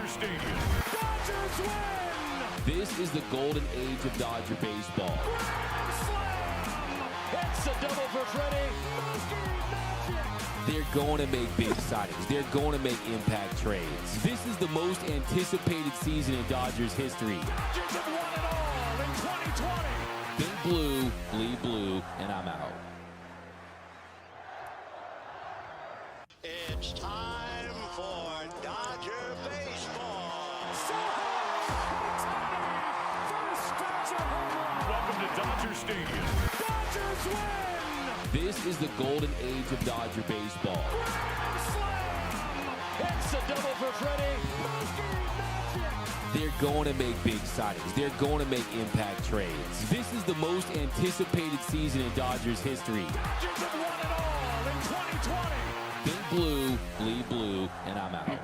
Dodger Stadium. Dodgers win! This is the golden age of Dodger baseball. Grand slam! It's a double for Freddie. They're going to make big signings. They're going to make impact trades. This is the most anticipated season in Dodgers history. Dodgers have won it all in 2020. Think blue, bleed blue, and I'm out. It's time for Dodger baseball. First Dodger home run. Welcome to Dodger Stadium. Dodgers win! This is the golden age of Dodger baseball. Grand slam! It's a double for Freddie. They're going to make big signings. They're going to make impact trades. This is the most anticipated season in Dodgers history. Dodgers have won it all in 2020. Think blue, bleed blue, and I'm out.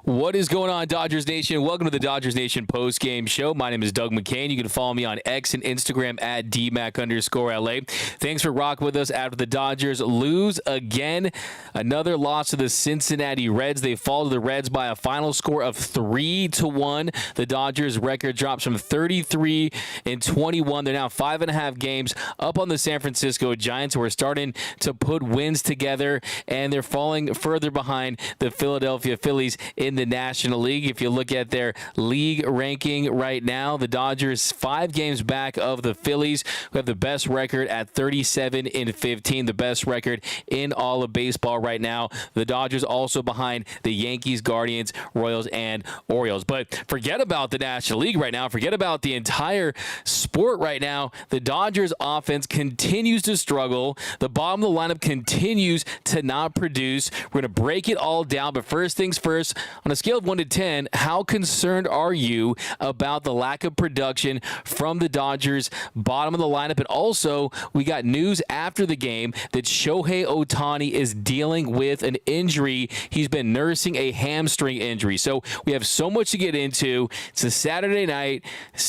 What is going on, Dodgers Nation? Welcome to the Dodgers Nation post-game show. My name is Doug McKain. You can follow me on X and Instagram at DMac_LA. Thanks for rocking with us after the Dodgers lose again. Another loss to the Cincinnati Reds. They fall to the Reds by a final score of 3-1. The Dodgers record drops from 33-21. They're now 5.5 games up on the San Francisco Giants, who are starting to put wins together, and they're falling further behind the Philadelphia Phillies in the National League. If you look at their league ranking right now, the Dodgers 5 games back of the Phillies, who have the best record at 37-15, the best record in all of baseball right now. The Dodgers also behind the Yankees, Guardians, Royals, and Orioles. But forget about the National League right now. Forget about the entire sport right now. The Dodgers offense continues to struggle. The bottom of the lineup continues to not produce. We're going to break it all down, but first things first, on a scale of 1 to 10, how concerned are you about the lack of production from the Dodgers bottom of the lineup? And also, we got news after the game that Shohei Ohtani is dealing with an injury. He's been nursing a hamstring injury. So we have so much to get into. It's a Saturday night.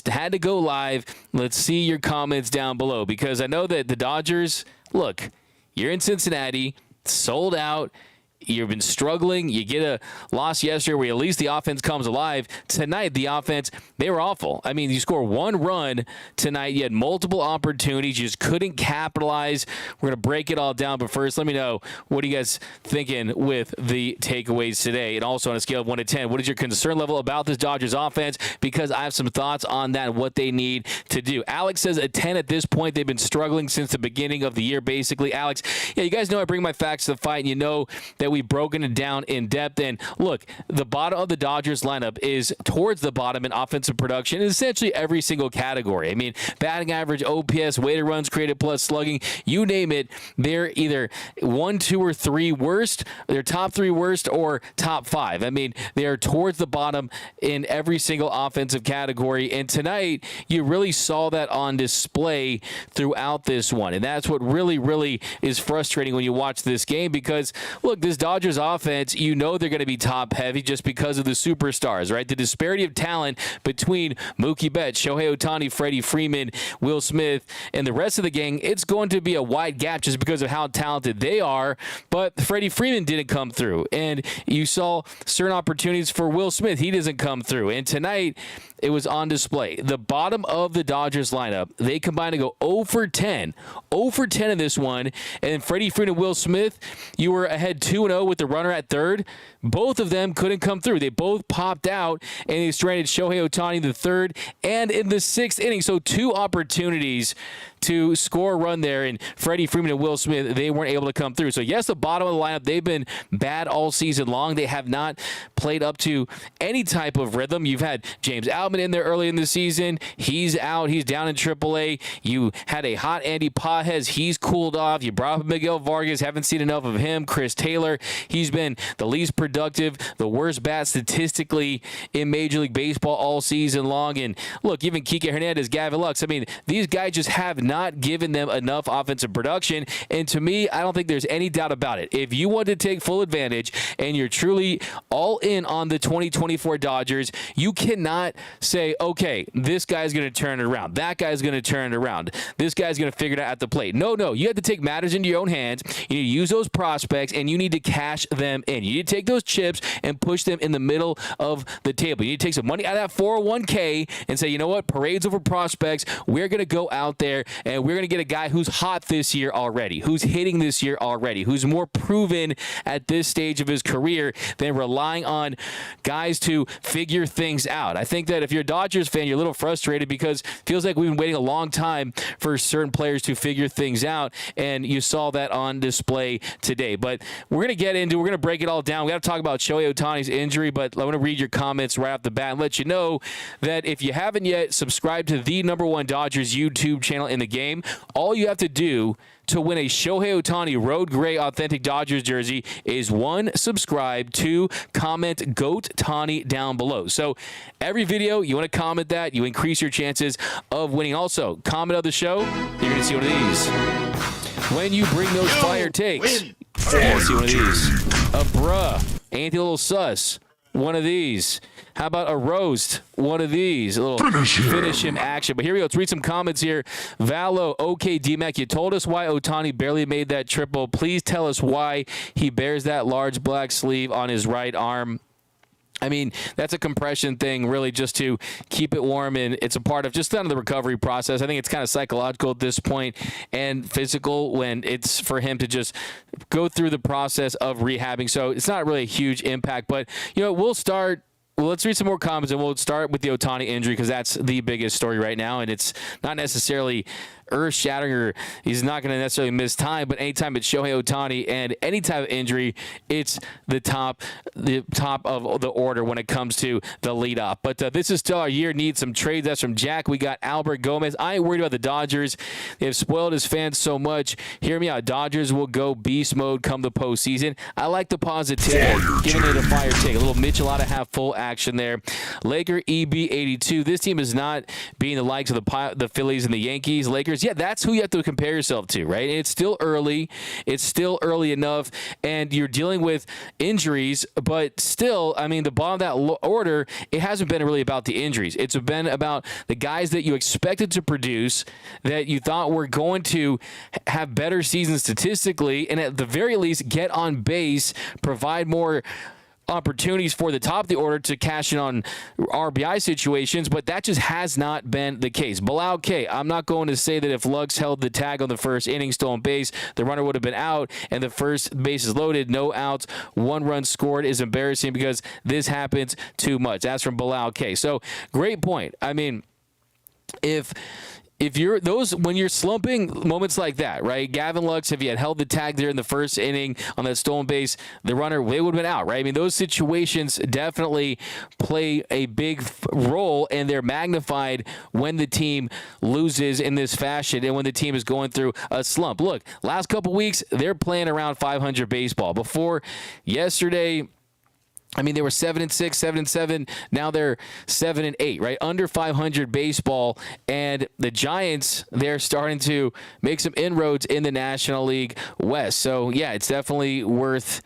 Had to go live. Let's see your comments down below, because I know that the Dodgers, look, you're in Cincinnati, sold out. You've been struggling. You get a loss yesterday where at least the offense comes alive. Tonight, the offense, they were awful. I mean, you score 1 run tonight. You had multiple opportunities. You just couldn't capitalize. We're going to break it all down. But first, let me know, what are you guys thinking with the takeaways today? And also on a scale of 1 to 10, what is your concern level about this Dodgers offense? Because I have some thoughts on that and what they need to do. Alex says a 10 at this point. They've been struggling since the beginning of the year, basically. Alex, yeah, you guys know I bring my facts to the fight, and you know that we've broken it down in depth. And look, the bottom of the Dodgers lineup is towards the bottom in offensive production in essentially every single category. I mean, batting average, OPS, weighted runs created plus slugging, you name it, they're either 1, 2, or 3 worst. They're top 3 worst or top 5. I mean, they are towards the bottom in every single offensive category. And tonight, you really saw that on display throughout this one. And that's what really, really is frustrating when you watch this game, because look, this Dodgers offense, you know they're going to be top heavy just because of the superstars, right? The disparity of talent between Mookie Betts, Shohei Ohtani, Freddie Freeman, Will Smith, and the rest of the gang, it's going to be a wide gap just because of how talented they are. But Freddie Freeman didn't come through, and you saw certain opportunities for Will Smith. He doesn't come through. And tonight, it was on display. The bottom of the Dodgers lineup, they combined to go 0 for 10. 0 for 10 in this one. And Freddie Freeman and Will Smith, you were ahead 2-0 with the runner at third. Both of them couldn't come through. They both popped out, and they stranded Shohei Ohtani in the third and in the 6th inning. So 2 opportunities to score a run there, and Freddie Freeman and Will Smith, they weren't able to come through. So yes, the bottom of the lineup, they've been bad all season long. They have not played up to any type of rhythm. You've had James Outman in there early in the season. He's out. He's down in AAA. You had a hot Andy Pages. He's cooled off. You brought up Miguel Vargas. Haven't seen enough of him. Chris Taylor, he's been the least productive, the worst bat statistically in Major League Baseball all season long. And look, even Kike Hernandez, Gavin Lux, I mean, these guys just have not given them enough offensive production. And to me, I don't think there's any doubt about it. If you want to take full advantage and you're truly all in in on the 2024 Dodgers, you cannot say, okay, this guy's going to turn it around. That guy's going to turn it around. This guy's going to figure it out at the plate. No. You have to take matters into your own hands. You need to use those prospects, and you need to cash them in. You need to take those chips and push them in the middle of the table. You need to take some money out of that 401k and say, you know what, parades over prospects. We're going to go out there, and we're going to get a guy who's hot this year already, who's hitting this year already, who's more proven at this stage of his career than relying on guys to figure things out. I think that if you're a Dodgers fan, you're a little frustrated because it feels like we've been waiting a long time for certain players to figure things out, and you saw that on display today. But we're going to break it all down. We got to talk about Shohei Ohtani's injury, but I want to read your comments right off the bat and let you know that if you haven't yet subscribed to the #1 Dodgers YouTube channel in the game, all you have to do to win a Shohei Ohtani Road Gray Authentic Dodgers jersey is 1, subscribe, 2, comment GOAT Tani down below. So every video, you want to comment that, you increase your chances of winning. Also, comment of the show, you're going to see one of these. When you bring those fire takes, you're going to see one of these. A bruh, ain't the little sus. One of these. How about a roast? One of these. A little finish him action. But here we go. Let's read some comments here. Valo, okay, D-Mac, you told us why Ohtani barely made that triple. Please tell us why he bears that large black sleeve on his right arm. I mean, that's a compression thing, really, just to keep it warm, and it's a part of just kind of the recovery process. I think it's kind of psychological at this point and physical when it's for him to just go through the process of rehabbing. So it's not really a huge impact, but, you know, let's read some more comments, and we'll start with the Ohtani injury because that's the biggest story right now, and it's not necessarily earth-shattering or he's not going to necessarily miss time, but anytime it's Shohei Ohtani and any type of injury, it's the top of the order when it comes to the lead-off. But this is still our year. Need some trades. That's from Jack. We got Albert Gomez. I ain't worried about the Dodgers. They've spoiled his fans so much. Hear me out. Dodgers will go beast mode come the postseason. I like the positivity. Giving it a fire take. A little Michelada half full action there. Laker EB82. This team is not being the likes of the Phillies and the Yankees. Lakers, yeah, that's who you have to compare yourself to, right? It's still early. It's still early enough, and you're dealing with injuries, but still, I mean, the bottom of that order, it hasn't been really about the injuries. It's been about the guys that you expected to produce, that you thought were going to have better seasons statistically, and at the very least, get on base, provide more opportunities for the top of the order to cash in on RBI situations, but that just has not been the case. Bilal K, I'm not going to say that if Lux held the tag on the first inning, stolen base, the runner would have been out, and the first base is loaded, no outs, 1 run scored is embarrassing because this happens too much. That's from Bilal K. So, great point. I mean, if you're when you're slumping moments like that, right? Gavin Lux, if he had held the tag there in the first inning on that stolen base, the runner, they would have been out, right? I mean, those situations definitely play a big role, and they're magnified when the team loses in this fashion and when the team is going through a slump. Look, last couple weeks, they're playing around 500 baseball. Before yesterday, I mean, they were 7-6, 7-7. Now they're 7-8, right? Under 500 baseball. And the Giants, they're starting to make some inroads in the National League West. So, yeah, it's definitely worth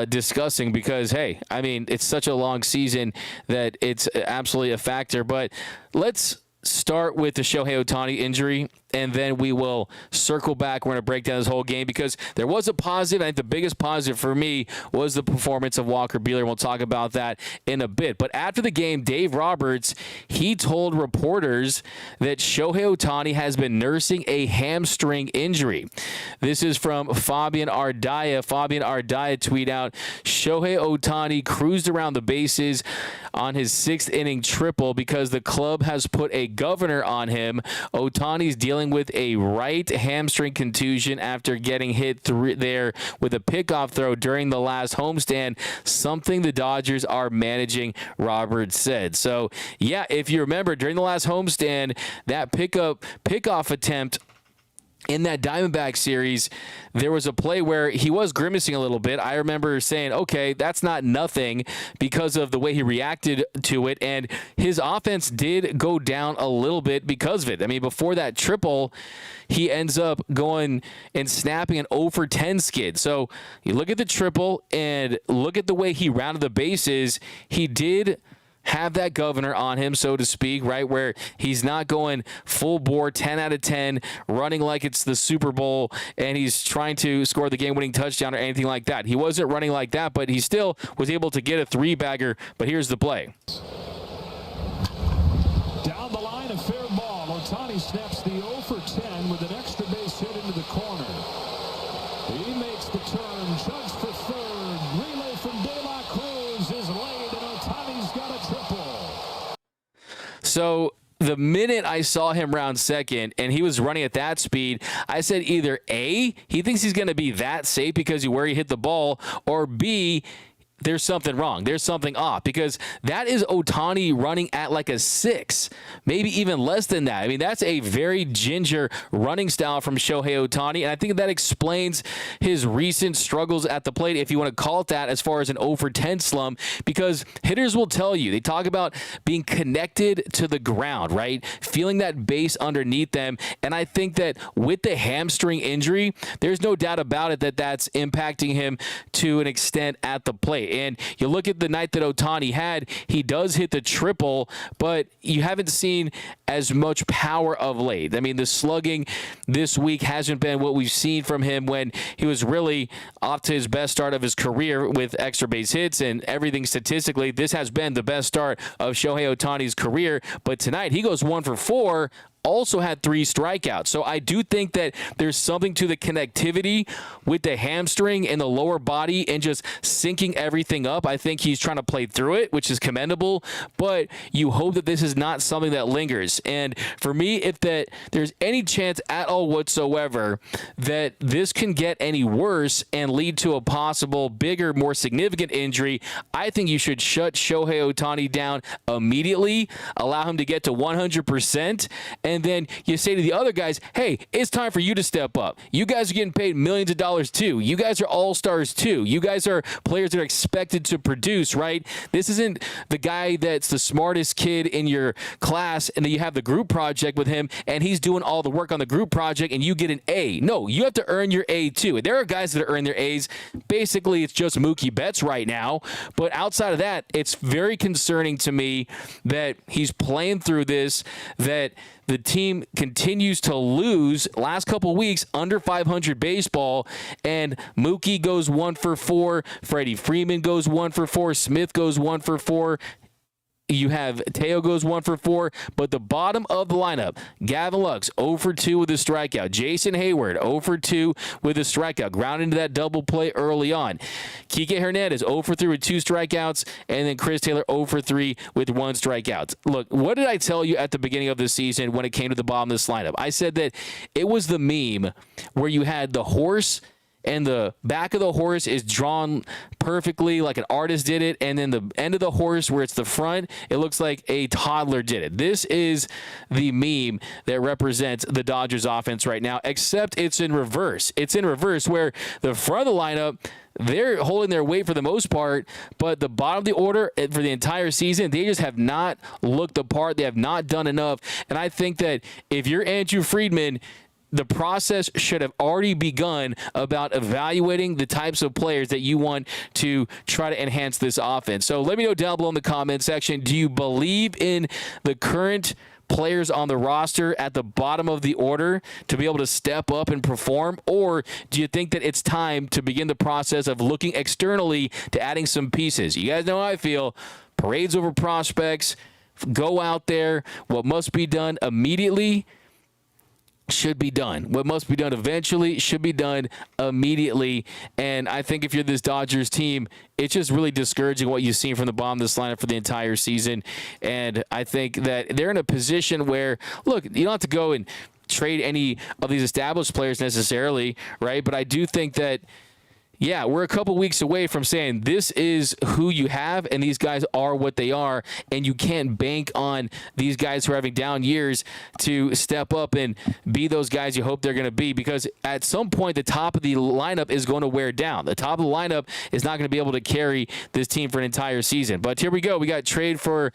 discussing because, hey, I mean, it's such a long season that it's absolutely a factor. But let's start with the Shohei Ohtani injury, and then we will circle back. We're going to break down this whole game because there was a positive. I think the biggest positive for me was the performance of Walker Buehler. We'll talk about that in a bit. But after the game, Dave Roberts, he told reporters that Shohei Ohtani has been nursing a hamstring injury. This is from Fabian Ardaya. Fabian Ardaya tweet out, Shohei Ohtani cruised around the bases on his 6th inning triple because the club has put a governor on him. Ohtani's dealing with a right hamstring contusion after getting hit there with a pickoff throw during the last homestand, something the Dodgers are managing, Roberts said. So, yeah, if you remember, during the last homestand, that pickoff attempt in that Diamondback series, there was a play where he was grimacing a little bit. I remember saying, okay, that's not nothing because of the way he reacted to it. And his offense did go down a little bit because of it. I mean, before that triple, he ends up going and snapping an 0 for 10 skid. So you look at the triple and look at the way he rounded the bases. He did have that governor on him, so to speak, right, where he's not going full bore 10 out of 10, running like it's the Super Bowl, and he's trying to score the game-winning touchdown or anything like that. He wasn't running like that, but he still was able to get a three-bagger. But here's the play. Down the line, a fair ball. Ohtani snaps the 0 for 10 with an extra base hit into the corner. He makes the turn, chugs for third. Relay from De La Cruz is laid, and Ohtani's got a triple. So the minute I saw him round second and he was running at that speed, I said either A, he thinks he's going to be that safe because of where he hit the ball, or B, there's something wrong. There's something off, because that is Ohtani running at like a 6, maybe even less than that. I mean, that's a very ginger running style from Shohei Ohtani, and I think that explains his recent struggles at the plate, if you want to call it that, as far as an 0 for 10 slump, because hitters will tell you, they talk about being connected to the ground, right? Feeling that base underneath them, and I think that with the hamstring injury, there's no doubt about it that that's impacting him to an extent at the plate. And you look at the night that Ohtani had, he does hit the triple, but you haven't seen as much power of late. I mean, the slugging this week hasn't been what we've seen from him when he was really off to his best start of his career with extra base hits and everything statistically. This has been the best start of Shohei Ohtani's career, but tonight he goes 1 for 4. Also had 3 strikeouts. So I do think that there's something to the connectivity with the hamstring and the lower body and just syncing everything up. I think he's trying to play through it, which is commendable, but you hope that this is not something that lingers. And for me, if that there's any chance at all whatsoever that this can get any worse and lead to a possible bigger, more significant injury, I think you should shut Shohei Ohtani down immediately, allow him to get to 100%, and then you say to the other guys, hey, it's time for you to step up. You guys are getting paid millions of dollars too. You guys are all-stars too. You guys are players that are expected to produce, right? This isn't the guy that's the smartest kid in your class and then you have the group project with him and he's doing all the work on the group project and you get an A. No, you have to earn your A too. There are guys that earn their A's. Basically, it's just Mookie Betts right now. But outside of that, it's very concerning to me that he's playing through this, that the team continues to lose last couple of weeks under 500 baseball, and Mookie goes 1 for 4, Freddie Freeman goes 1 for 4, Smith goes 1 for 4. You have Teo goes 1 for 4, but the bottom of the lineup, Gavin Lux 0 for 2 with a strikeout. Jason Hayward 0 for 2 with a strikeout, ground into that double play early on. Kike Hernandez 0 for 3 with 2 strikeouts, and then Chris Taylor 0 for 3 with 1 strikeout. Look, what did I tell you at the beginning of the season when it came to the bottom of this lineup? I said that it was the meme where you had the horse and the back of the horse is drawn perfectly like an artist did it, and then the end of the horse where it's the front, it looks like a toddler did it. This is the meme that represents the Dodgers offense right now, except it's in reverse. It's in reverse where the front of the lineup, they're holding their weight for the most part, but the bottom of the order for the entire season, they just have not looked the part. They have not done enough, and I think that if you're Andrew Friedman, the process should have already begun about evaluating the types of players that you want to try to enhance this offense. So let me know down below in the comment section, do you believe in the current players on the roster at the bottom of the order to be able to step up and perform, or do you think that it's time to begin the process of looking externally to adding some pieces? You guys know how I feel. Parades over prospects. Go out there. What must be done immediately should be done. What must be done eventually should be done immediately. And I think if you're this Dodgers team, it's just really discouraging what you've seen from the bottom of this lineup for the entire season. And I think that they're in a position where, look, you don't have to go and trade any of these established players necessarily, right? But I do think that yeah, we're a couple weeks away from saying this is who you have and these guys are what they are, and you can't bank on these guys who are having down years to step up and be those guys you hope they're going to be, because at some point the top of the lineup is going to wear down. The top of the lineup is not going to be able to carry this team for an entire season. But here we go. We got trade for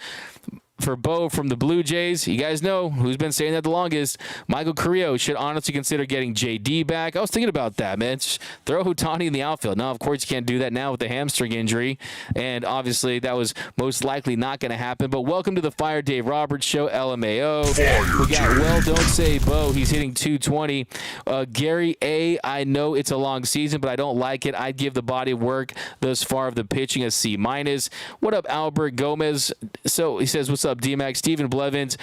Bo from the Blue Jays. You guys know who's been saying that the longest. Michael Carrillo should honestly consider getting JD back. I was thinking about that, man. Just throw Ohtani in the outfield. Now, of course, you can't do that now with the hamstring injury, and obviously that was most likely not going to happen. But welcome to the Fire Dave Roberts Show, LMAO. We got Well Don't Say Bo. He's hitting 220. Gary A., I know it's a long season, but I don't like it. I'd give the body of work thus far of the pitching a C-. What up, Albert Gomez? So he says, what's up, D-Mac? Stephen Blevins,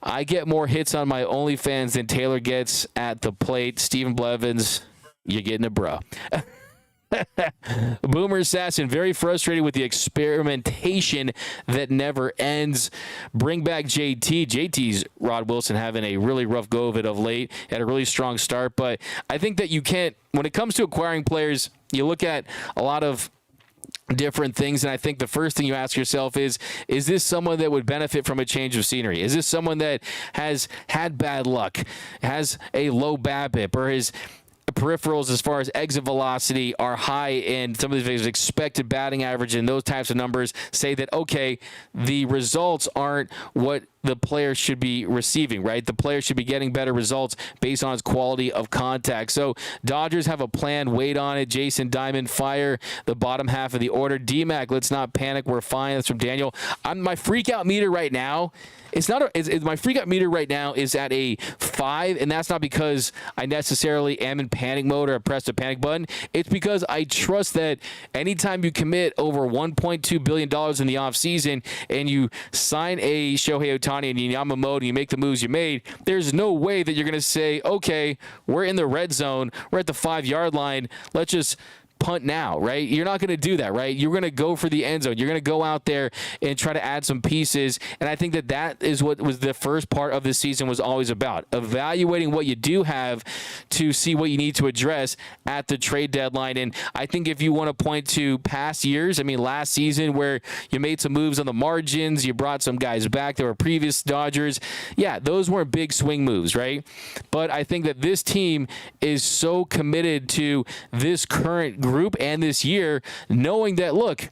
I get more hits on my OnlyFans than Taylor gets at the plate. Stephen Blevins, you're getting a bro. Boomer Assassin, very frustrated with the experimentation that never ends. Bring back JT. JT's Rod Wilson having a really rough go of it of late. Had a really strong start, but I think that you can't, when it comes to acquiring players, you look at a lot of different things, and I think the first thing you ask yourself is this someone that would benefit from a change of scenery? Is this someone that has had bad luck, has a low BABIP, or his peripherals as far as exit velocity are high, and some of these expected batting average and those types of numbers say that, okay, the results aren't what the player should be receiving, right? The player should be getting better results based on his quality of contact. So Dodgers have a plan. Wait on it. Jason Diamond, fire the bottom half of the order. D-Mac, let's not panic. We're fine. That's from Daniel. My freak out meter right now, my freak out meter right now is at a 5, and that's not because I necessarily am in panic mode or pressed a panic button. It's because I trust that anytime you commit over $1.2 billion in the offseason and you sign a Shohei Ohtani and Yamamoto and you make the moves you made, there's no way that you're going to say, okay, we're in the red zone, we're at the 5-yard line, let's just punt now, right? You're not going to do that, right? You're going to go for the end zone. You're going to go out there and try to add some pieces, and I think that is what was the first part of this season was always about, evaluating what you do have to see what you need to address at the trade deadline. And I think if you want to point to past years, I mean, last season where you made some moves on the margins, you brought some guys back that were previous Dodgers, yeah, those weren't big swing moves, right? But I think that this team is so committed to this current group and this year, knowing that, look,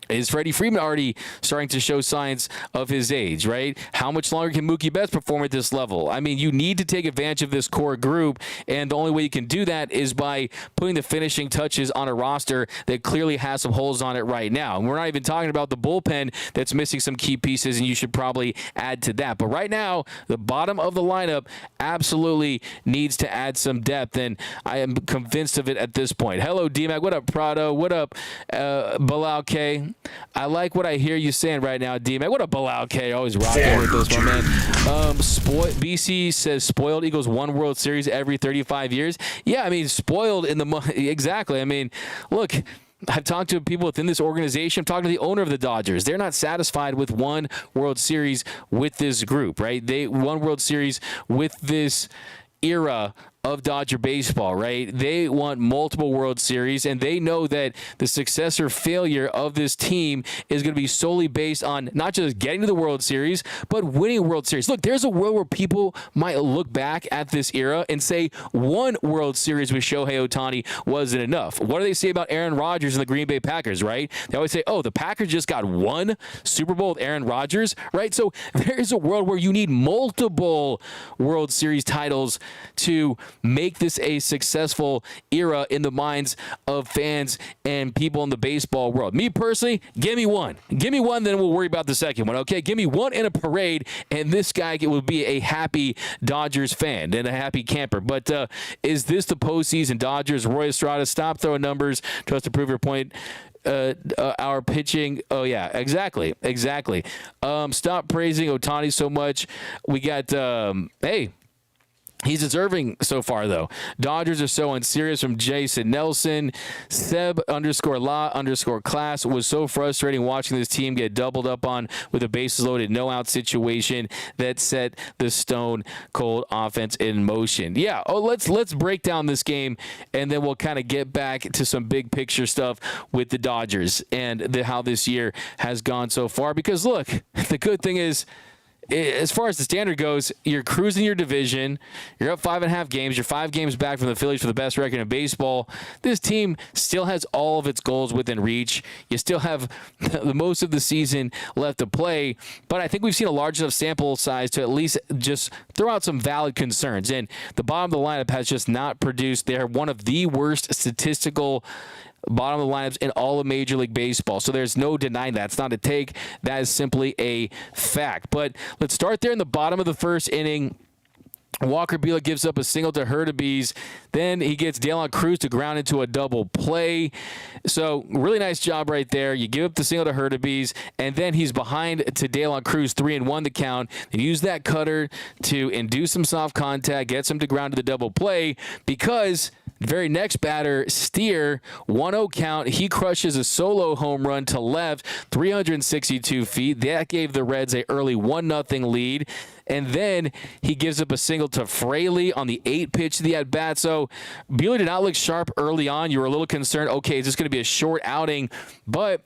is Freddie Freeman already starting to show signs of his age, right? How much longer can Mookie Betts perform at this level? I mean, you need to take advantage of this core group, and the only way you can do that is by putting the finishing touches on a roster that clearly has some holes on it right now. And we're not even talking about the bullpen that's missing some key pieces, and you should probably add to that. But right now, the bottom of the lineup absolutely needs to add some depth, and I am convinced of it at this point. Hello, D-Mac. What up, Prado? What up, Bilal K? I like what I hear you saying right now, D-Mac. What a Bilal K. Always rocking with this one, man. BC says spoiled equals one World Series every 35 years. Yeah, I mean, spoiled in the exactly. I mean, look, I've talked to people within this organization. I'm talking to the owner of the Dodgers. They're not satisfied with one World Series with this group, right? They one World Series with this era of Dodger baseball, right? They want multiple World Series, and they know that the success or failure of this team is going to be solely based on not just getting to the World Series, but winning a World Series. Look, there's a world where people might look back at this era and say one World Series with Shohei Ohtani wasn't enough. What do they say about Aaron Rodgers and the Green Bay Packers, right? They always say, oh, the Packers just got one Super Bowl with Aaron Rodgers, right? So there is a world where you need multiple World Series titles to make this a successful era in the minds of fans and people in the baseball world. Me personally, give me one. Give me one, then we'll worry about the second one, okay? Give me one in a parade, and this guy will be a happy Dodgers fan and a happy camper. But is this the postseason Dodgers? Roy Estrada, stop throwing numbers to us to prove your point. Our pitching. Oh yeah, exactly. Stop praising Ohtani so much. We got hey, He's deserving so far, though. Dodgers are so unserious from Jason Nelson. Seb_La_class was so frustrating watching this team get doubled up on with a bases loaded, no out situation that set the stone cold offense in motion. Yeah, let's break down this game, and then we'll kind of get back to some big picture stuff with the Dodgers and how this year has gone so far. Because look, the good thing is, as far as the standard goes, you're cruising your division. You're up 5.5 games. You're 5 games back from the Phillies for the best record in baseball. This team still has all of its goals within reach. You still have the most of the season left to play, but I think we've seen a large enough sample size to at least just throw out some valid concerns. And the bottom of the lineup has just not produced. They're one of the worst statistical bottom of the lineups in all of Major League Baseball. So there's no denying that. It's not a take. That is simply a fact. But let's start there in the bottom of the first inning. Walker Buehler gives up a single to Hurtubise. Then he gets Day'Lon Cruz to ground into a double play. So really nice job right there. You give up the single to Hurtubise, and then he's behind to Day'Lon Cruz, 3-1 the count. And use that cutter to induce some soft contact, gets him to ground to the double play, because very next batter, Steer, 1-0 count. He crushes a solo home run to left, 362 feet. That gave the Reds a early 1-0 lead. And then he gives up a single to Fraley on the 8th pitch of the at-bat. So Buehler did not look sharp early on. You were a little concerned, okay, is this going to be a short outing? But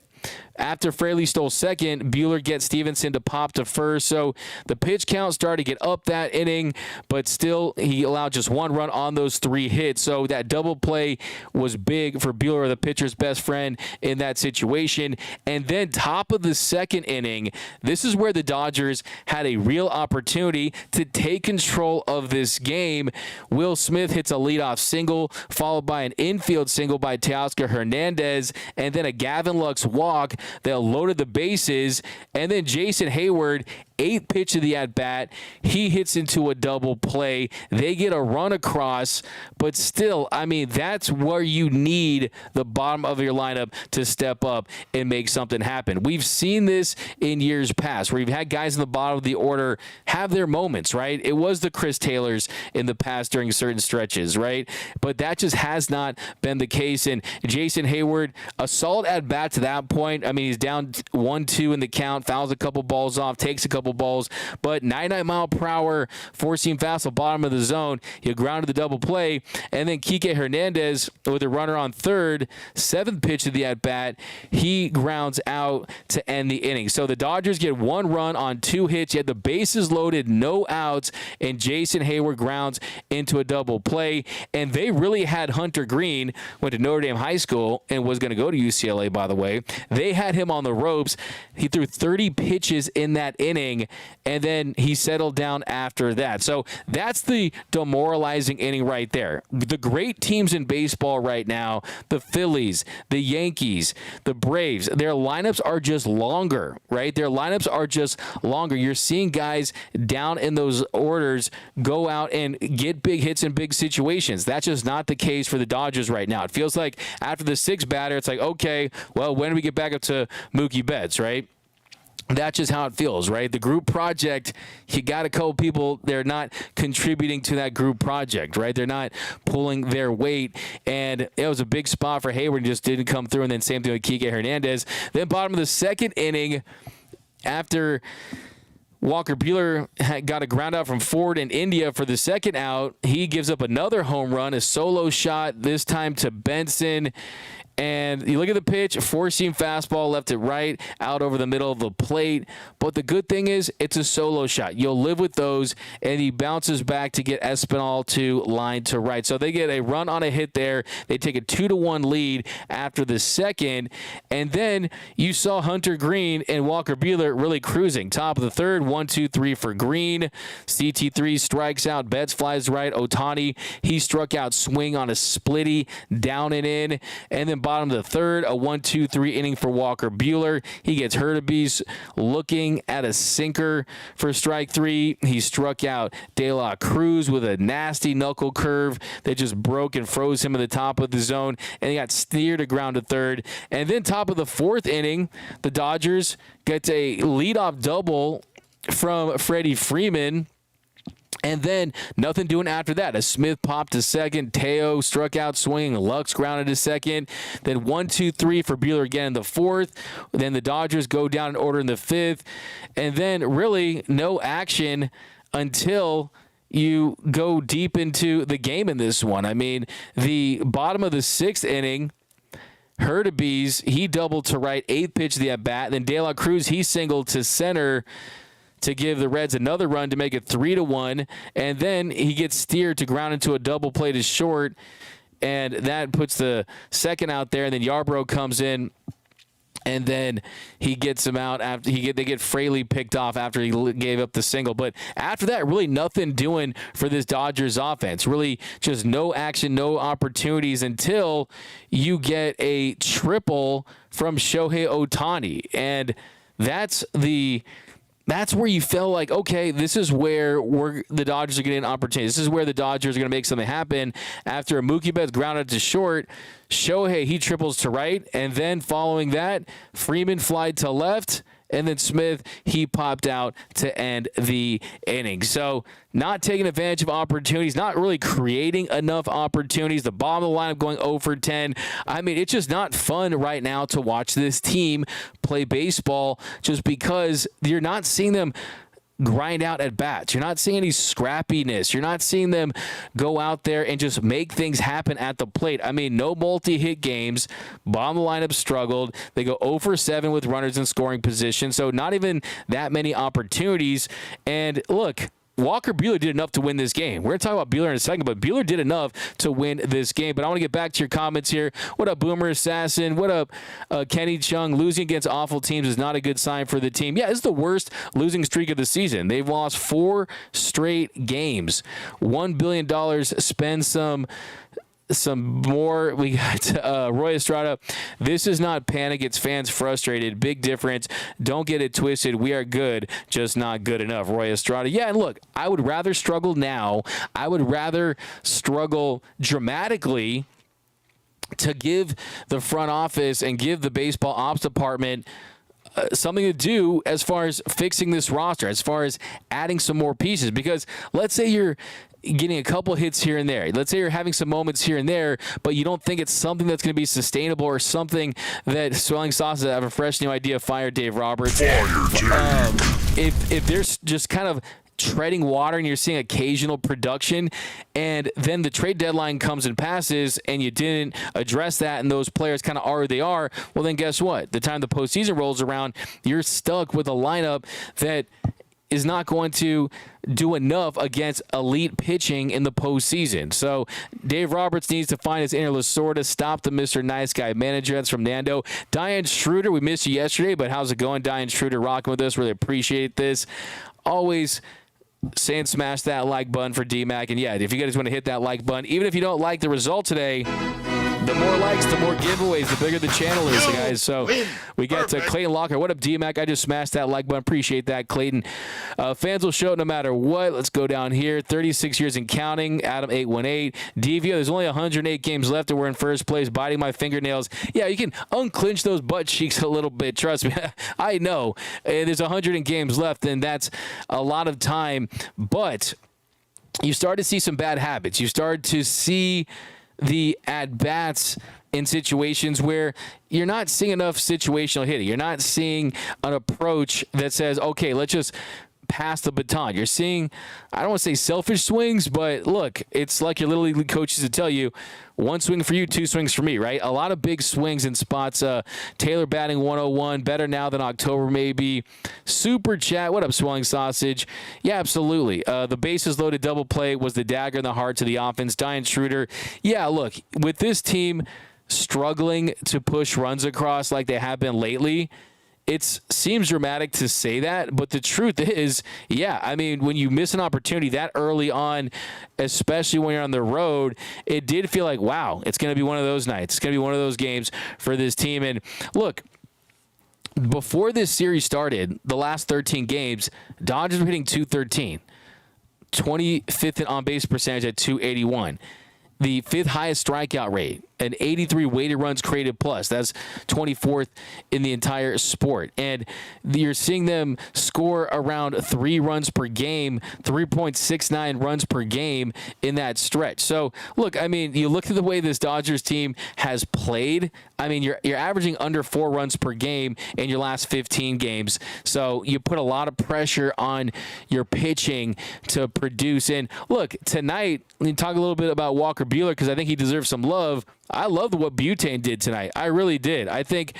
after Fraley stole second, Buehler gets Stevenson to pop to first. So the pitch count started to get up that inning, but still he allowed just 1 run on those 3 hits. So that double play was big for Buehler, the pitcher's best friend in that situation. And then top of the second inning, this is where the Dodgers had a real opportunity to take control of this game. Will Smith hits a leadoff single, followed by an infield single by Teoscar Hernandez, and then a Gavin Lux walk that loaded the bases. And then Jason Hayward, 8th pitch of the at-bat, he hits into a double play. They get a run across, but still, I mean, that's where you need the bottom of your lineup to step up and make something happen. We've seen this in years past where you've had guys in the bottom of the order have their moments, right? It was the Chris Taylors in the past during certain stretches, right? But that just has not been the case. And Jason Hayward, a solid at-bat to that point. I mean, he's down 1-2 in the count, fouls a couple balls off, takes a couple balls, but 99-mile-per-hour four-seam fastball, bottom of the zone. He grounded the double play, and then Kike Hernandez with a runner on third, 7th pitch of the at-bat, he grounds out to end the inning. So the Dodgers get 1 run on 2 hits. You had the bases loaded, no outs, and Jason Hayward grounds into a double play. And they really had Hunter Green, went to Notre Dame High School and was going to go to UCLA, by the way. They had him on the ropes. He threw 30 pitches in that inning, and then he settled down after that. So that's the demoralizing inning right there. The great teams in baseball right now, the Phillies, the Yankees, the Braves, their lineups are just longer, right? Their lineups are just longer. You're seeing guys down in those orders go out and get big hits in big situations. That's just not the case for the Dodgers right now. It feels like after the 6th batter, it's like, okay, well, when do we get back up to Mookie Betts, right? That's just how it feels, right? The group project, you got a couple people, they're not contributing to that group project, right? They're not pulling their weight, and it was a big spot for Hayward and just didn't come through, and then same thing with Kike Hernandez. Then bottom of the 2nd inning, after Walker Buehler got a ground out from Ford in India for the 2nd out, he gives up another home run, a solo shot, this time to Benson. And you look at the pitch, four-seam fastball left to right, out over the middle of the plate. But the good thing is it's a solo shot. You'll live with those, and he bounces back to get Espinal to line to right. So they get a run on a hit there. They take a 2-1 lead after the 2nd. And then you saw Hunter Green and Walker Buehler really cruising. Top of the 3rd, 1-2-3 for Green. CT3 strikes out. Betts flies right. Ohtani, he struck out swing on a splitty, down and in. And then bottom of the 3rd, a 1-2-3 inning for Walker Buehler. He gets Hurtubise looking at a sinker for strike 3. He struck out De La Cruz with a nasty knuckle curve that just broke and froze him at the top of the zone, and he got Steer to ground to 3rd. And then top of the 4th inning, the Dodgers get a leadoff double from Freddie Freeman. And then nothing doing after that. As Smith popped to second, Teo struck out swinging, Lux grounded to second. Then 1-2-3 for Buehler again in the fourth. Then the Dodgers go down in order in the fifth. And then really no action until you go deep into the game in this one. I mean, the bottom of the sixth inning, Hurtubise, he doubled to right, eighth pitch of the at-bat. Then De La Cruz, he singled to center to give the Reds another run to make it 3-1, and then he gets steered to ground into a double play to short, and that puts the second out there, and then Yarbrough comes in, and then he gets him out after they get Fraley picked off after he gave up the single. But after that, really nothing doing for this Dodgers offense. Really just no action, no opportunities until you get a triple from Shohei Ohtani, and that's where you feel like, okay, this is where the Dodgers are getting an opportunity. This is where the Dodgers are going to make something happen. After a Mookie Betts grounded to short, Shohei, he triples to right, and then following that, Freeman flied to left, and then Smith, he popped out to end the inning. So not taking advantage of opportunities, not really creating enough opportunities. The bottom of the lineup going 0 for 10. I mean, it's just not fun right now to watch this team play baseball just because you're not seeing them grind out at bats. You're not seeing any scrappiness. You're not seeing them go out there and just make things happen at the plate. I mean, no multi-hit games. Bottom of the lineup struggled. They go 0 for 7 with runners in scoring position, so not even that many opportunities. And look, Walker Buehler did enough to win this game. We're going to talk about Buehler in a second, but Buehler did enough to win this game. But I want to get back to your comments here. What up, Boomer Assassin? What up, Kenny Chung? Losing against awful teams is not a good sign for the team. Yeah, it's the worst losing streak of the season. They've lost 4 straight games. $1 billion, spend some more. We got Roy Estrada. This is not panic. It's fans frustrated. Big difference. Don't get it twisted. We are good, just not good enough. Roy Estrada. Yeah, and look, I would rather struggle now. I would rather struggle dramatically to give the front office and give the baseball ops department something to do as far as fixing this roster, as far as adding some more pieces. Because let's say you're getting a couple hits here and there. Let's say you're having some moments here and there, but you don't think it's something that's going to be sustainable or something that Swelling Sausage have a fresh new idea. Fire Dave Roberts. If there's just kind of treading water and you're seeing occasional production, and then the trade deadline comes and passes and you didn't address that and those players kind of are who they are, well then guess what? The time the postseason rolls around, you're stuck with a lineup that is not going to do enough against elite pitching in the postseason. So Dave Roberts needs to find his inner Lasorda, stop the Mr. Nice Guy manager. That's from Nando. Diane Schroeder, we missed you yesterday, but how's it going? Diane Schroeder rocking with us. Really appreciate this. Always saying smash that like button for D-Mac. And yeah, if you guys want to hit that like button, even if you don't like the result today, the more likes, the more giveaways, the bigger the channel is, guys. So we got Clayton Locker. What up, D-Mac? I just smashed that like button. Appreciate that, Clayton. Fans will show no matter what. Let's go down here. 36 years and counting. Adam 818. DVO, there's only 108 games left and we're in first place. Biting my fingernails. Yeah, you can unclench those butt cheeks a little bit. Trust me. I know. There's 100 games left, and that's a lot of time. But you start to see some bad habits. You start to see the at-bats in situations where you're not seeing enough situational hitting. You're not seeing an approach that says, okay, let's just pass the baton. You're seeing, I don't want to say selfish swings, but look, it's like your Little League coaches to tell you, 1 swing for you, 2 swings for me, right? A lot of big swings in spots. Taylor batting 101, better now than October maybe. Super chat, what up, Swelling Sausage? Yeah, absolutely. The bases loaded double play was the dagger in the heart to the offense. Diane Schroeder, yeah, look, with this team struggling to push runs across like they have been lately, it seems dramatic to say that, but the truth is, yeah, I mean, when you miss an opportunity that early on, especially when you're on the road, it did feel like, wow, it's going to be one of those nights. It's going to be one of those games for this team. And look, before this series started, the last 13 games, Dodgers were hitting .213, 25th in on-base percentage at .281, the 5th highest strikeout rate an 83 weighted runs created plus. That's 24th in the entire sport. And you're seeing them score around 3 runs per game, 3.69 runs per game in that stretch. So, look, I mean, you look at the way this Dodgers team has played. I mean, you're averaging under 4 runs per game in your last 15 games. So you put a lot of pressure on your pitching to produce. And look, tonight, we talk a little bit about Walker Buehler because I think he deserves some love. I loved what Butane did tonight. I really did. I think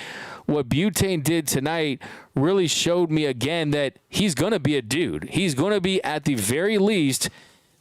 what Butane did tonight really showed me again that he's going to be a dude. He's going to be, at the very least,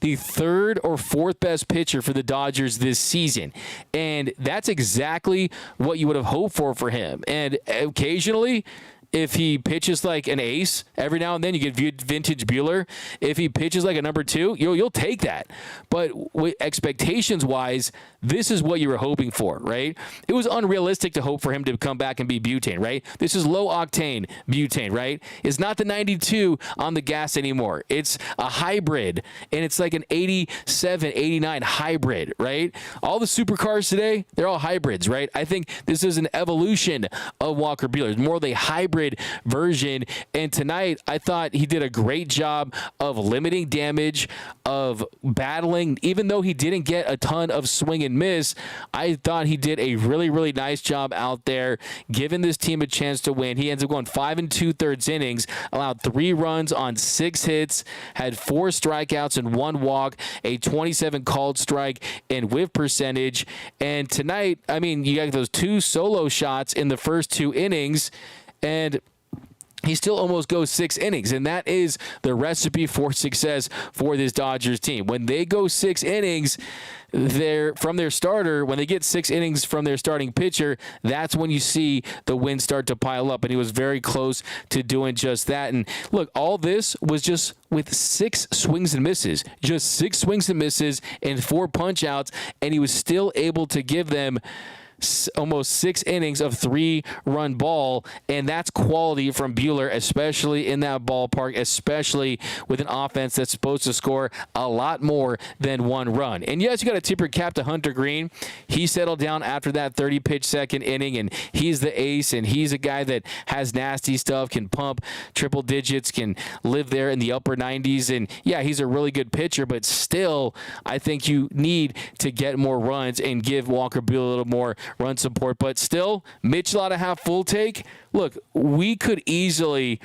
the 3rd or 4th best pitcher for the Dodgers this season. And that's exactly what you would have hoped for him. And occasionally, if he pitches like an ace, every now and then you get vintage Buehler. If he pitches like a number 2, you'll take that. But expectations-wise, this is what you were hoping for, right? It was unrealistic to hope for him to come back and be butane, right? This is low-octane butane, right? It's not the 92 on the gas anymore. It's a hybrid, and it's like an 87, 89 hybrid, right? All the supercars today, they're all hybrids, right? I think this is an evolution of Walker Buehler. It's more of a hybrid version, and tonight I thought he did a great job of limiting damage, of battling. Even though he didn't get a ton of swing and miss, I thought he did a really, really nice job out there, giving this team a chance to win. He ends up going 5 2/3 innings, allowed 3 runs on 6 hits, had 4 strikeouts and 1 walk, a 27 called strike and whiff percentage. And tonight, I mean, you got those 2 solo shots in the first 2 innings, and he still almost goes 6 innings, and that is the recipe for success for this Dodgers team. When they go 6 innings from their starter, when they get 6 innings from their starting pitcher, that's when you see the wins start to pile up, and he was very close to doing just that. And look, all this was just with 6 swings and misses, just 6 swings and misses and 4 punch-outs, and he was still able to give them almost 6 innings of 3-run ball, and that's quality from Buehler, especially in that ballpark, especially with an offense that's supposed to score a lot more than 1 run. And yes, you got to tip your cap to Hunter Green. He settled down after that 30-pitch second inning, and he's the ace, and he's a guy that has nasty stuff, can pump triple digits, can live there in the upper 90s, and yeah, he's a really good pitcher, but still, I think you need to get more runs and give Walker Buehler a little more run support. But still, Mitchell ought to have full take. Look, we could easily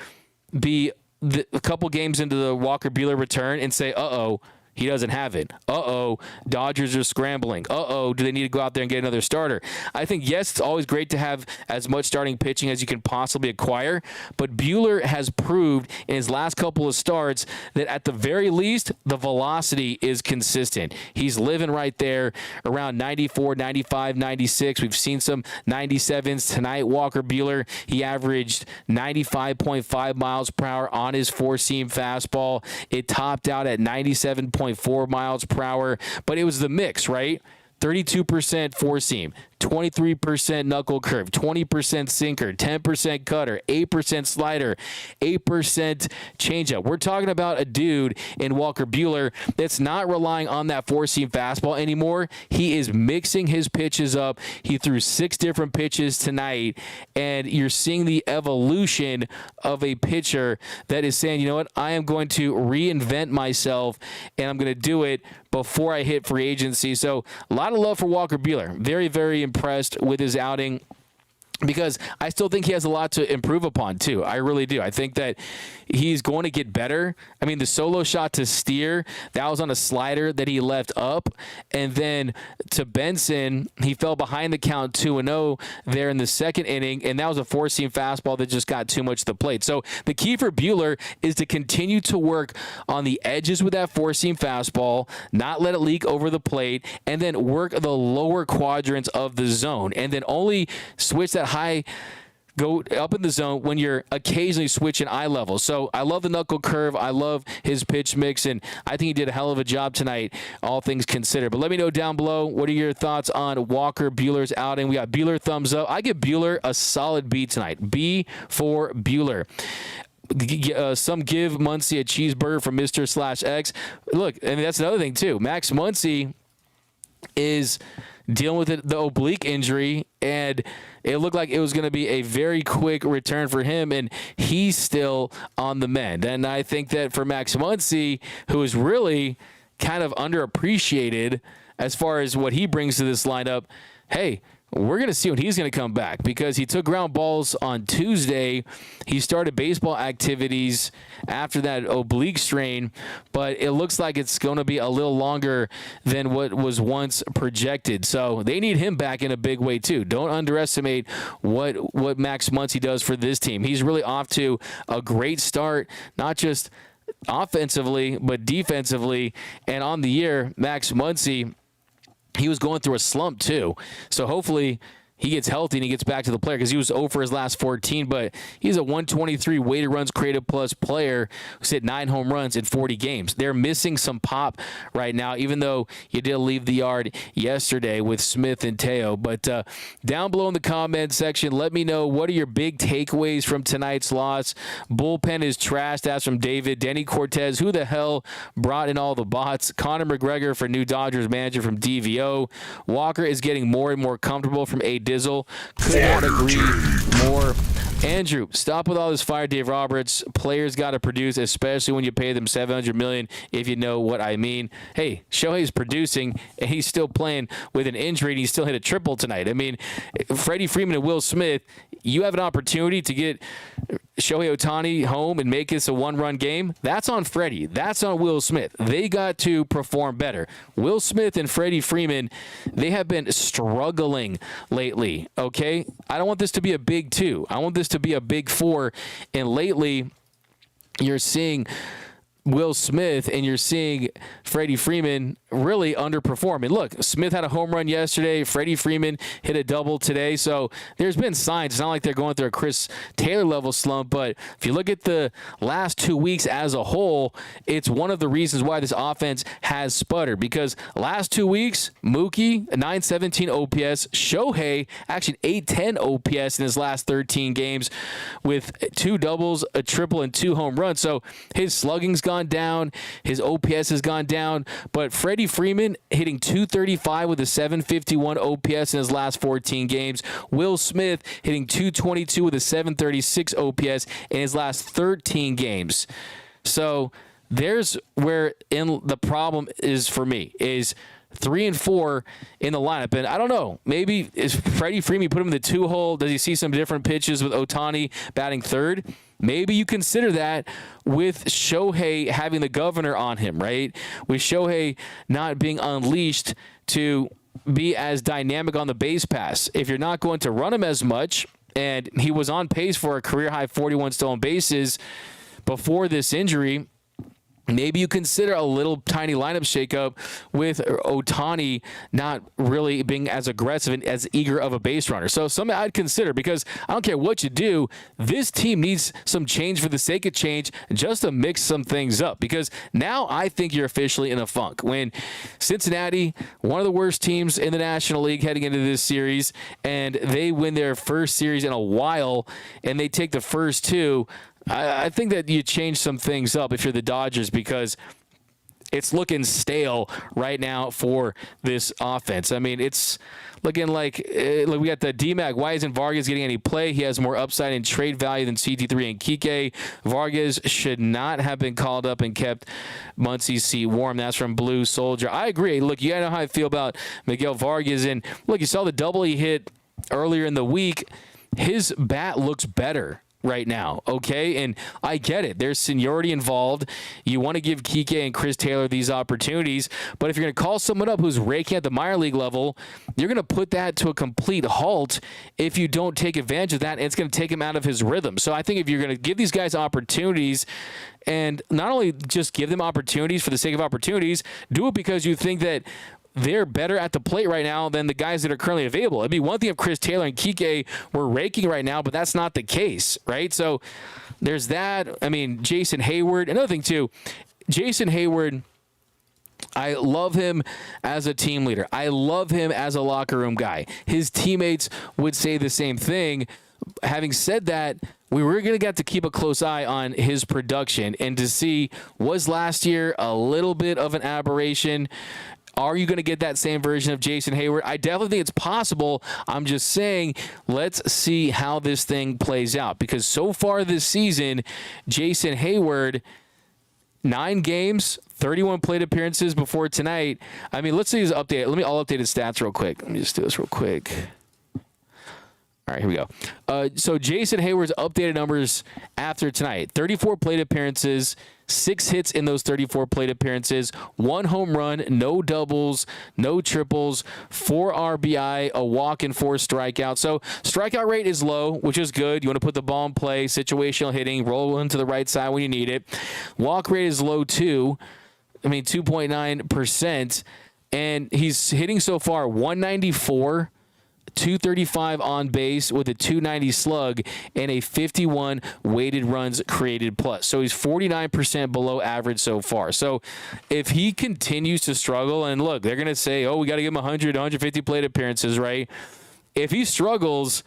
be a couple games into the Walker Buehler return and say, uh-oh, he doesn't have it. Uh-oh, Dodgers are scrambling. Uh-oh, do they need to go out there and get another starter? I think, yes, it's always great to have as much starting pitching as you can possibly acquire, but Buehler has proved in his last couple of starts that at the very least, the velocity is consistent. He's living right there around 94, 95, 96. We've seen some 97s tonight. Walker Buehler, he averaged 95.5 miles per hour on his 4-seam fastball. It topped out at 97.4 miles per hour, but it was the mix, right? 32% 4-seam, 23% knuckle curve, 20% sinker, 10% cutter, 8% slider, 8% changeup. We're talking about a dude in Walker Buehler that's not relying on that 4-seam fastball anymore. He is mixing his pitches up. He threw 6 different pitches tonight, and you're seeing the evolution of a pitcher that is saying, you know what, I am going to reinvent myself, and I'm going to do it before I hit free agency. So a lot of love for Walker Buehler. Very, very impressed with his outing, because I still think he has a lot to improve upon, too. I really do. I think that he's going to get better. I mean, the solo shot to Steer, that was on a slider that he left up. And then to Benson, he fell behind the count 2-0 there in the second inning, and that was a 4-seam fastball that just got too much to the plate. So the key for Buehler is to continue to work on the edges with that 4-seam fastball, not let it leak over the plate, and then work the lower quadrants of the zone, and then only switch that high, go up in the zone when you're occasionally switching eye level. So I love the knuckle curve. I love his pitch mix, and I think he did a hell of a job tonight, all things considered. But let me know down below, what are your thoughts on Walker Buehler's outing? We got Buehler thumbs up. I give Buehler a solid B tonight. B for Buehler. Some give Muncy a cheeseburger from Mr./X. Look, I mean, that's another thing, too. Max Muncy is dealing with the oblique injury, and it looked like it was going to be a very quick return for him, and he's still on the mend. And I think that for Max Muncy, who is really kind of underappreciated as far as what he brings to this lineup, hey, we're going to see when he's going to come back, because he took ground balls on Tuesday. He started baseball activities after that oblique strain, but it looks like it's going to be a little longer than what was once projected. So they need him back in a big way too. Don't underestimate what Max Muncy does for this team. He's really off to a great start, not just offensively, but defensively. And on the year, Max Muncy, he was going through a slump too. So hopefully he gets healthy and he gets back to the player, because he was 0 for his last 14, but he's a 123 weighted runs created plus player who's hit 9 home runs in 40 games. They're missing some pop right now, even though you did leave the yard yesterday with Smith and Teo. But down below in the comment section, let me know, what are your big takeaways from tonight's loss? Bullpen is trashed, as from David. Denny Cortez, who the hell brought in all the bots? Conor McGregor for new Dodgers manager from DVO. Walker is getting more and more comfortable from A. Dizzle. Could not agree more. Andrew, stop with all this fire, Dave Roberts. Players got to produce, especially when you pay them $700 million, if you know what I mean. Hey, Shohei's producing, and he's still playing with an injury, and he still hit a triple tonight. I mean, Freddie Freeman and Will Smith, you have an opportunity to get Shohei Ohtani home and make this a one-run game. That's on Freddie. That's on Will Smith. They got to perform better. Will Smith and Freddie Freeman, they have been struggling lately, okay? I don't want this to be a big 2. I want this to be a big 4. And lately, you're seeing Will Smith and you're seeing Freddie Freeman really underperforming. Look, Smith had a home run yesterday. Freddie Freeman hit a double today. So there's been signs. It's not like they're going through a Chris Taylor level slump, but if you look at the last 2 weeks as a whole, it's one of the reasons why this offense has sputtered, because last 2 weeks, Mookie, a 917 OPS, Shohei, actually 810 OPS in his last 13 games with 2 doubles, a triple, and 2 home runs. So his slugging's gone down, his OPS has gone down, but Freddie Freeman hitting 235 with a 751 OPS in his last 14 games. Will Smith hitting 222 with a 736 OPS in his last 13 games. So there's where the problem is for me, is 3 and 4 in the lineup. And I don't know, maybe is Freddie Freeman, put him in the 2-hole? Does he see some different pitches with Ohtani batting third? Maybe you consider that with Shohei having the governor on him, right? With Shohei not being unleashed to be as dynamic on the base pass. If you're not going to run him as much, and he was on pace for a career-high 41 stolen bases before this injury, maybe you consider a little tiny lineup shakeup with Ohtani not really being as aggressive and as eager of a base runner. So something I'd consider, because I don't care what you do, this team needs some change for the sake of change, just to mix some things up, because now I think you're officially in a funk. When Cincinnati, one of the worst teams in the National League heading into this series, and they win their first series in a while, and they take the first 2, I think that you change some things up if you're the Dodgers, because it's looking stale right now for this offense. I mean, it's looking like we got the D-Mac. Why isn't Vargas getting any play? He has more upside and trade value than CT3 and Kike. Vargas should not have been called up and kept Muncy's seat warm. That's from Blue Soldier. I agree. Look, you gotta know how I feel about Miguel Vargas. And look, you saw the double he hit earlier in the week. His bat looks better right now, okay? And I get it. There's seniority involved. You want to give Kike and Chris Taylor these opportunities, but if you're going to call someone up who's raking at the minor league level, you're going to put that to a complete halt if you don't take advantage of that, and it's going to take him out of his rhythm. So I think if you're going to give these guys opportunities, and not only just give them opportunities for the sake of opportunities, do it because you think that they're better at the plate right now than the guys that are currently available. It'd be one thing if Chris Taylor and Kike were raking right now, but that's not the case, right? So there's that. I mean, Jason Hayward. Another thing, too, Jason Hayward, I love him as a team leader. I love him as a locker room guy. His teammates would say the same thing. Having said that, we were going to get to keep a close eye on his production and to see, was last year a little bit of an aberration? Are you going to get that same version of Jason Hayward? I definitely think it's possible. I'm just saying, let's see how this thing plays out. Because so far this season, Jason Hayward, 9 games, 31 plate appearances before tonight. I mean, let's see his update. I'll update his stats real quick. Let me just do this real quick. All right, here we go. So Jason Hayward's updated numbers after tonight. 34 plate appearances, 6 hits in those 34 plate appearances, 1 home run, no doubles, no triples, 4 RBI, a walk, and 4 strikeouts. So strikeout rate is low, which is good. You want to put the ball in play, situational hitting, roll into the right side when you need it. Walk rate is low too. 2.9%. And he's hitting so far 194, 235 on base with a 290 slug and a 51 weighted runs created plus. So he's 49% below average so far. So if he continues to struggle, and look, they're going to say, oh, we got to give him 100, 150 plate appearances, right? If he struggles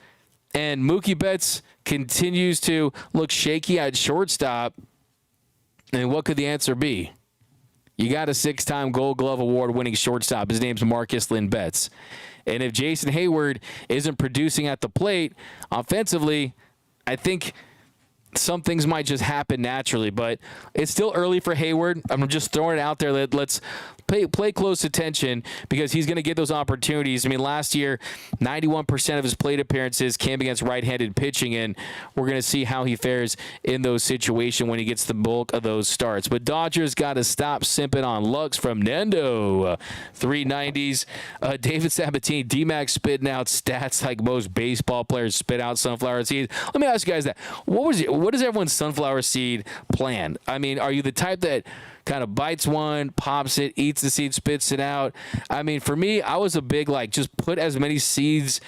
and Mookie Betts continues to look shaky at shortstop, then what could the answer be? You got a 6-time Gold Glove Award winning shortstop. His name's Marcus Lynn Betts. And if Jason Hayward isn't producing at the plate offensively, I think some things might just happen naturally. But it's still early for Hayward. I'm just throwing it out there. Let's play close attention because he's going to get those opportunities. I mean, last year, 91% of his plate appearances came against right-handed pitching, and we're going to see how he fares in those situations when he gets the bulk of those starts. But Dodgers got to stop simping on Lux from Nando. 390s. David Sabatini, D-Mac spitting out stats like most baseball players spit out sunflower seeds. Let me ask you guys that. What is everyone's sunflower seed plan? I mean, are you the type that kind of bites one, pops it, eats the seed, spits it out? I mean, for me, I was a big, just put as many seeds,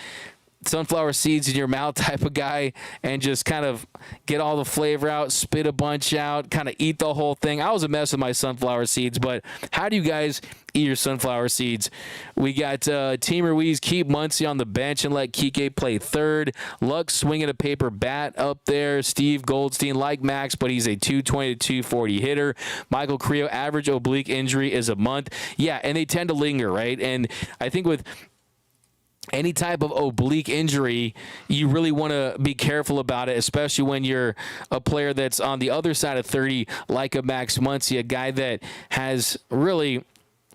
sunflower seeds in your mouth type of guy and just kind of get all the flavor out, spit a bunch out, kind of eat the whole thing. I was a mess with my sunflower seeds, but how do you guys eat your sunflower seeds? We got Team Ruiz, keep Muncy on the bench and let Kike play third. Luck swinging a paper bat up there. Steve Goldstein, like Max, but he's a 220 to 240 hitter. Michael Creo, average oblique injury is a month. Yeah, and they tend to linger, right? And I think with any type of oblique injury, you really want to be careful about it, especially when you're a player that's on the other side of 30, like a Max Muncy, a guy that has really,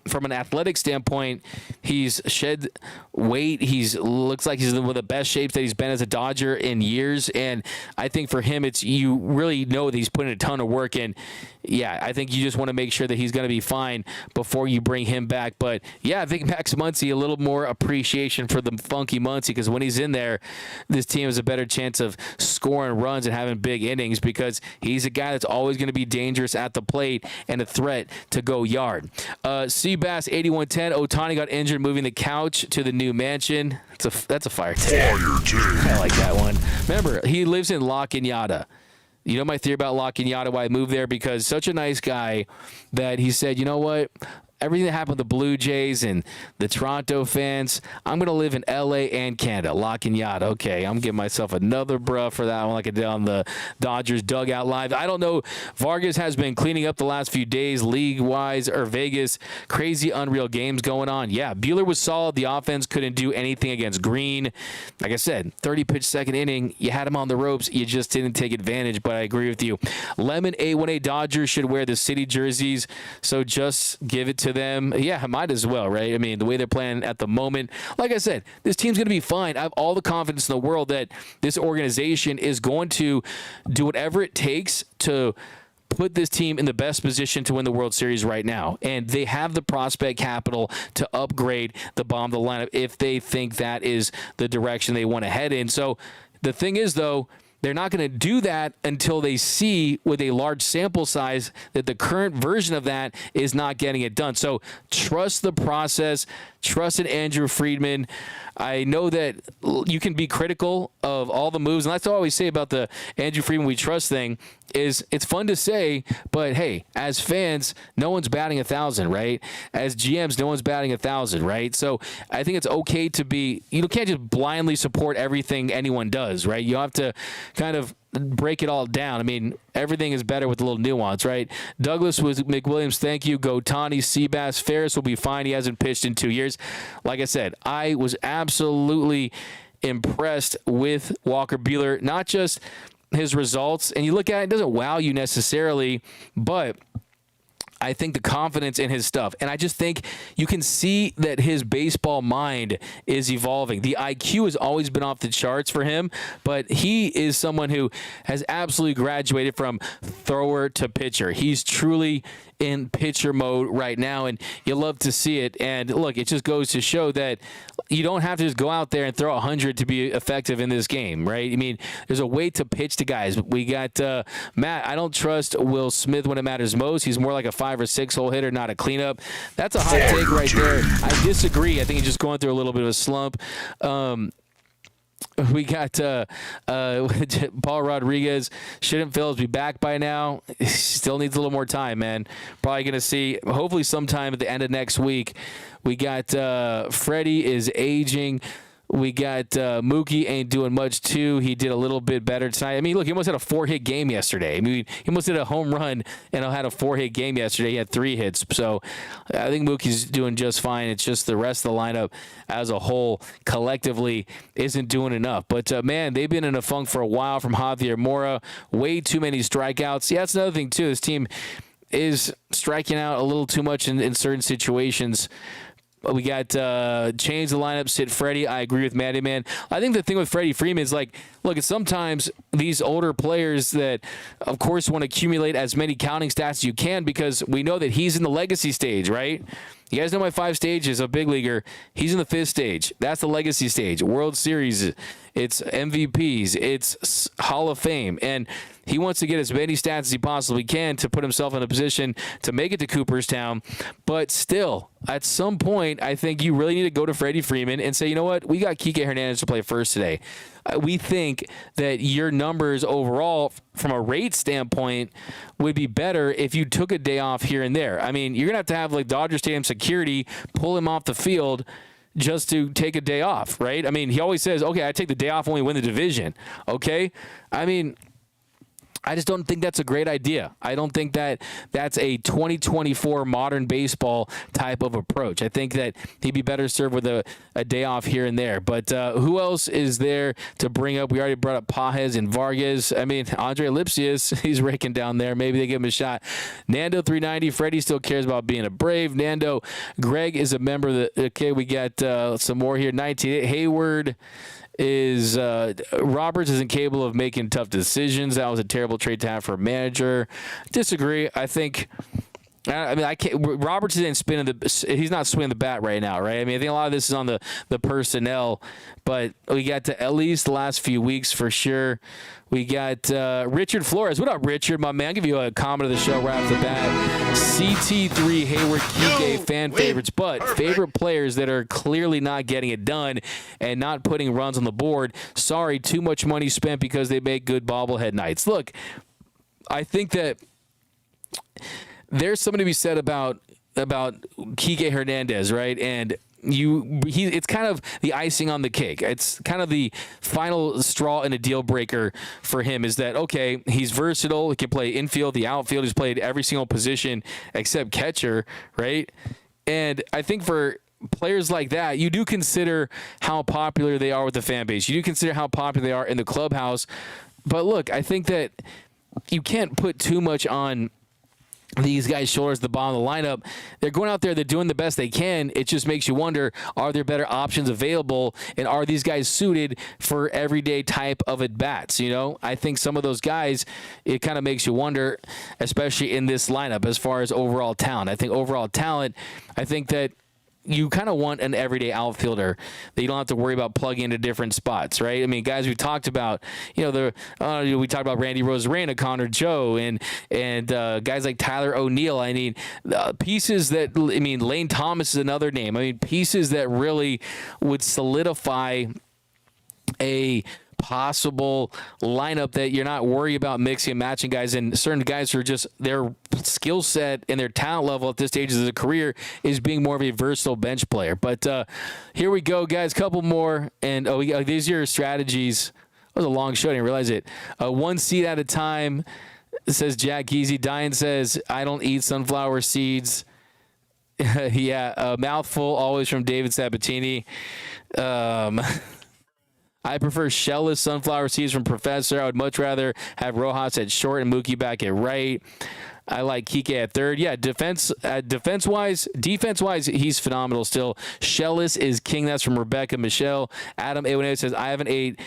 from an athletic standpoint, he's shed weight. Looks like he's in one of the best shapes that he's been as a Dodger in years. And I think for him, you really know that he's putting a ton of work in. Yeah, I think you just want to make sure that he's going to be fine before you bring him back. But yeah, I think Max Muncy, a little more appreciation for the funky Muncy, because when he's in there, this team has a better chance of scoring runs and having big innings because he's a guy that's always going to be dangerous at the plate and a threat to go yard. Seabass 8110, Ohtani got injured moving the couch to the new mansion. That's a fire take. I like that one. Remember, he lives in La Cañada. You know my theory about La Cañada, why I moved there? Because such a nice guy that he said, you know what? Everything that happened with the Blue Jays and the Toronto fans, I'm going to live in L.A. and Canada. La Cañada. Okay, I'm giving myself another bruh for that one like I did on the Dodgers Dugout Live. I don't know. Vargas has been cleaning up the last few days league-wise or Vegas. Crazy, unreal games going on. Yeah, Buehler was solid. The offense couldn't do anything against Green. Like I said, 30-pitch second inning. You had him on the ropes. You just didn't take advantage, but I agree with you. Lemon 818 Dodgers should wear the city jerseys, so just give it to them. Yeah, I might as well, right? I mean, the way they're playing at the moment, like I said, this team's going to be fine. I have all the confidence in the world that this organization is going to do whatever it takes to put this team in the best position to win the World Series right now. And they have the prospect capital to upgrade the bottom of the lineup if they think that is the direction they want to head in. So the thing is, though, they're not going to do that until they see with a large sample size that the current version of that is not getting it done. So trust the process. Trust in Andrew Friedman. I know that you can be critical of all the moves, and that's what I always say about the Andrew Friedman we trust thing is it's fun to say, but hey, as fans, no one's batting 1,000, right? As GMs, no one's batting 1,000, right? So I think it's okay to be, you can't just blindly support everything anyone does, right? You have to kind of break it all down. I mean, everything is better with a little nuance, right? Douglas was McWilliams, thank you. Ohtani, Seabass, Ferris will be fine. He hasn't pitched in 2 years. Like I said, I was absolutely impressed with Walker Buehler, not just his results, and you look at it, it doesn't wow you necessarily, but I think the confidence in his stuff. And I just think you can see that his baseball mind is evolving. The IQ has always been off the charts for him, but he is someone who has absolutely graduated from thrower to pitcher. He's truly in pitcher mode right now, and you love to see it. And look, it just goes to show that you don't have to just go out there and throw 100 to be effective in this game, right? I mean, there's a way to pitch to guys. We got Matt. I don't trust Will Smith when it matters most. He's more like a 5 or 6 hole hitter, not a cleanup. That's a hot take right there. I disagree. I think he's just going through a little bit of a slump. We got Paul Rodriguez. Shouldn't Phillips be back by now? Still needs a little more time, man. Probably going to see, hopefully sometime at the end of next week. We got Freddie is aging. We got Mookie ain't doing much, too. He did a little bit better tonight. I mean, look, he almost had a 4-hit game yesterday. I mean, he almost did a home run and had a 4-hit game yesterday. He had 3 hits. So I think Mookie's doing just fine. It's just the rest of the lineup as a whole collectively isn't doing enough. But, man, they've been in a funk for a while from Javier Mora. Way too many strikeouts. Yeah, that's another thing, too. This team is striking out a little too much in certain situations. We got change the lineup, sit Freddie. I agree with Matty, man. I think the thing with Freddie Freeman is like, look, it's sometimes these older players that, of course, want to accumulate as many counting stats as you can because we know that he's in the legacy stage, right? You guys know my 5 stages of big leaguer. He's in the 5th stage. That's the legacy stage. World Series, it's MVPs, it's Hall of Fame, and he wants to get as many stats as he possibly can to put himself in a position to make it to Cooperstown. But still, at some point, I think you really need to go to Freddie Freeman and say, you know what, we got Kike Hernandez to play first today. We think that your numbers overall, from a rate standpoint, would be better if you took a day off here and there. I mean, you're going to have like Dodger Stadium security pull him off the field just to take a day off, right? I mean, he always says, okay, I take the day off when we win the division, okay? I mean, I just don't think that's a great idea. I don't think that that's a 2024 modern baseball type of approach. I think that he'd be better served with a day off here and there. But who else is there to bring up? We already brought up Pajes and Vargas. I mean, Andre Lipsius, he's raking down there. Maybe they give him a shot. Nando 390. Freddie still cares about being a Brave. Nando. Greg is a member of the. Okay, we got some more here. 19. Hayward is Roberts isn't capable of making tough decisions. That was a terrible trade to have for a manager. Disagree. I think. I mean, I can't. Roberts isn't spinning the. He's not swinging the bat right now, right? I mean, I think a lot of this is on the personnel, but we got to at least the last few weeks for sure. We got Richard Flores. What up, Richard, my man? I'll give you a comment of the show right off the bat. CT3, Hayward, Kike, fan favorites, but favorite players that are clearly not getting it done and not putting runs on the board. Sorry, too much money spent because they make good bobblehead nights. Look, I think that there's something to be said about Kike Hernandez, right? And it's kind of the icing on the cake. It's kind of the final straw and a deal breaker for him is that, okay, he's versatile. He can play infield, the outfield. He's played every single position except catcher, right? And I think for players like that, you do consider how popular they are with the fan base. You do consider how popular they are in the clubhouse. But look, I think that you can't put too much on these guys' shoulders at the bottom of the lineup. They're going out there, they're doing the best they can. It just makes you wonder, are there better options available, and are these guys suited for everyday type of at-bats? You know, I think some of those guys, it kind of makes you wonder, especially in this lineup as far as overall talent. I think overall talent, I think that you kind of want an everyday outfielder that you don't have to worry about plugging into different spots, right? I mean, guys we talked about, we talked about Randy Rosarena, Connor Joe, and guys like Tyler O'Neill. I mean, pieces that, Lane Thomas is another name. I mean, pieces that really would solidify a possible lineup that you're not worried about mixing and matching guys, and certain guys who are just their skill set and their talent level at this stage of the career is being more of a versatile bench player. But here we go, guys. Couple more, and these are your strategies was a long show. I didn't realize it. One seed at a time, says Jack Easy. Diane says, I don't eat sunflower seeds. Yeah, a mouthful always from David Sabatini. I prefer shellless sunflower seeds from Professor. I would much rather have Rojas at short and Mookie back at right. I like Kike at third. Yeah, defense-wise, he's phenomenal still. Shellless is king. That's from Rebecca Michelle. Adam A18 says, I haven't ate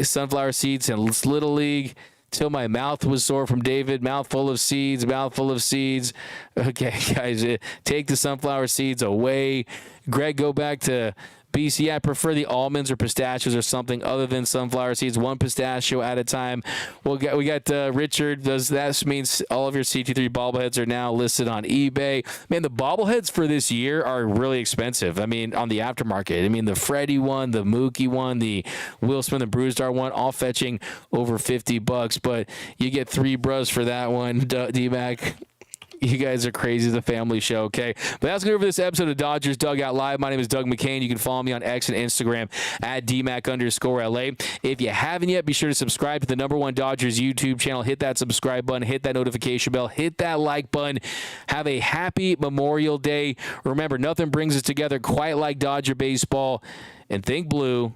sunflower seeds since Little League till my mouth was sore from David. Mouthful of seeds, mouthful of seeds. Okay, guys, take the sunflower seeds away. Greg, go back to BC. I prefer the almonds or pistachios or something other than sunflower seeds. One pistachio at a time. We got Richard. Does that means all of your CT3 bobbleheads are now listed on eBay? Man, the bobbleheads for this year are really expensive. I mean, on the aftermarket. I mean, the Freddie one, the Mookie one, the Will Smith and Bruce-Star one, all fetching over $50. But you get 3 bros for that one, D-Mac. You guys are crazy. The family show, okay? But that's going to do for this episode of Dodgers Dugout Live. My name is Doug McKain. You can follow me on X and Instagram at DMAC_LA. If you haven't yet, be sure to subscribe to the #1 Dodgers YouTube channel. Hit that subscribe button. Hit that notification bell. Hit that like button. Have a happy Memorial Day. Remember, nothing brings us together quite like Dodger baseball. And think blue